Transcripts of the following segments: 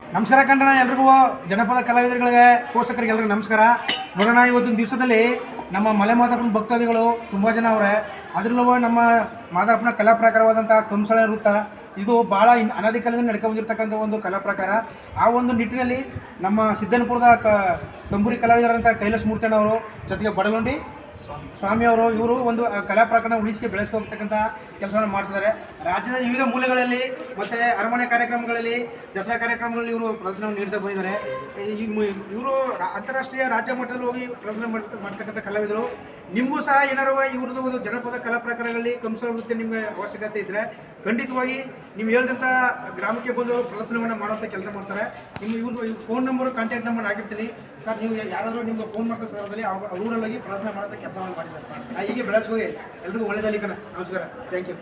ನಮಸ್ಕಾರ ಕಂಡ್ರಣ ಎಲ್ರಿಗೂ ಜನಪದ ಕಲಾವಿದರುಗಳಿಗೆ ಪೋಷಕರಿಗೆ ಎಲ್ರಿಗೂ ನಮಸ್ಕಾರ. ನೋಡೋಣ, ಇವತ್ತಿನ ದಿವಸದಲ್ಲಿ ನಮ್ಮ ಮಲೆ ಮಾದಪ್ಪನ ಭಕ್ತಾದಿಗಳು ತುಂಬ ಜನ ಅವರೇ. ಅದರಲ್ಲೂ ನಮ್ಮ ಮಾದಪ್ಪನ ಕಲಾ ಪ್ರಕಾರವಾದಂಥ ಕಂಸಳ ವೃತ್ತ ಇದು ಭಾಳ ಅನಾದಿ ಕಾಲದಿಂದ ನಡ್ಕೊಂಡ್ಬಂದಿರ್ತಕ್ಕಂಥ ಒಂದು ಕಲಾ ಪ್ರಕಾರ. ಆ ಒಂದು ನಿಟ್ಟಿನಲ್ಲಿ ನಮ್ಮ ಸಿದ್ದನಪುರದ ತಂಬೂರಿ ಕಲಾವಿದರಂಥ ಕೈಲಾಸ ಮೂರ್ತಣ್ಣವರು ಜೊತೆಗೆ ಬಡಲುಂಡಿ ಸ್ವಾಮಿಯವರು ಇವರು ಒಂದು ಕಲಾ ಪ್ರಕಾರ ಉಳಿಸಿ ಬೆಳೆಸ್ಕೋಗ್ತಕ್ಕಂಥ ಕೆಲಸವನ್ನು ಮಾಡ್ತಿದ್ದಾರೆ. ರಾಜ್ಯದ ವಿವಿಧ ಮೂಲೆಗಳಲ್ಲಿ ಮತ್ತು ಅರಮನೆ ಕಾರ್ಯಕ್ರಮಗಳಲ್ಲಿ, ದಸರಾ ಕಾರ್ಯಕ್ರಮಗಳಲ್ಲಿ ಇವರು ಪ್ರದರ್ಶನವನ್ನು ನೀಡ್ತಾ ಬಂದಿದ್ದಾರೆ. ಇವರು ಅಂತಾರಾಷ್ಟ್ರೀಯ ರಾಜ್ಯ ಮಟ್ಟದಲ್ಲಿ ಹೋಗಿ ಪ್ರದರ್ಶನ ಮಾಡ್ತಕ್ಕಂಥ ಕಲಾವಿದರು. ನಿಮಗೂ ಸಹ ಏನಾರು ಇವ್ರದ್ದು ಒಂದು ಜನಪದ ಕಲಾ ಪ್ರಕಾರಗಳಲ್ಲಿ ಕಂಸಳ ವೃತ್ತಿ ನಿಮಗೆ ಅವಶ್ಯಕತೆ ಇದ್ದರೆ ಖಂಡಿತವಾಗಿ ನೀವು ಹೇಳಿದಂಥ ಗ್ರಾಮಕ್ಕೆ ಬಂದು ಪ್ರದರ್ಶನವನ್ನು ಮಾಡುವಂಥ ಕೆಲಸ ಮಾಡ್ತಾರೆ. ನಿಮ್ಮ ಇವ್ರದ್ದು ಫೋನ್ ನಂಬರು, ಕಾಂಟ್ಯಾಕ್ಟ್ ನಂಬರ್ ಆಗಿರ್ತೀನಿ ಸರ್. ನೀವು ಯಾರಾದರೂ ನಿಮ್ಗೆ ಫೋನ್ ಮಾಡ್ತಾ ಸಂದರ್ಭದಲ್ಲಿ ಊರಲ್ಲಿ ಪ್ರದರ್ಶನ ಮಾಡೋಂಥ ಕೆಲಸವನ್ನು ಮಾಡಿ ಸರ್. ಹೀಗೆ ಬೆಳೆಸೋಗಿ ಎಲ್ರಿಗೂ ಒಳ್ಳೆಯದಲ್ಲಿ ಕಣ. ನಮಸ್ಕಾರ. Thank you.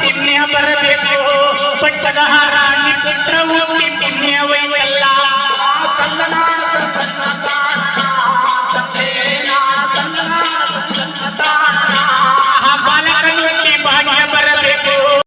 ಪುಣ್ಯ ಬರಬೇಕು ಪಟ್ಟದಹಾರಾಣಿ ಪುತ್ರವು ಪುಣ್ಯವೈಲ್ಲ.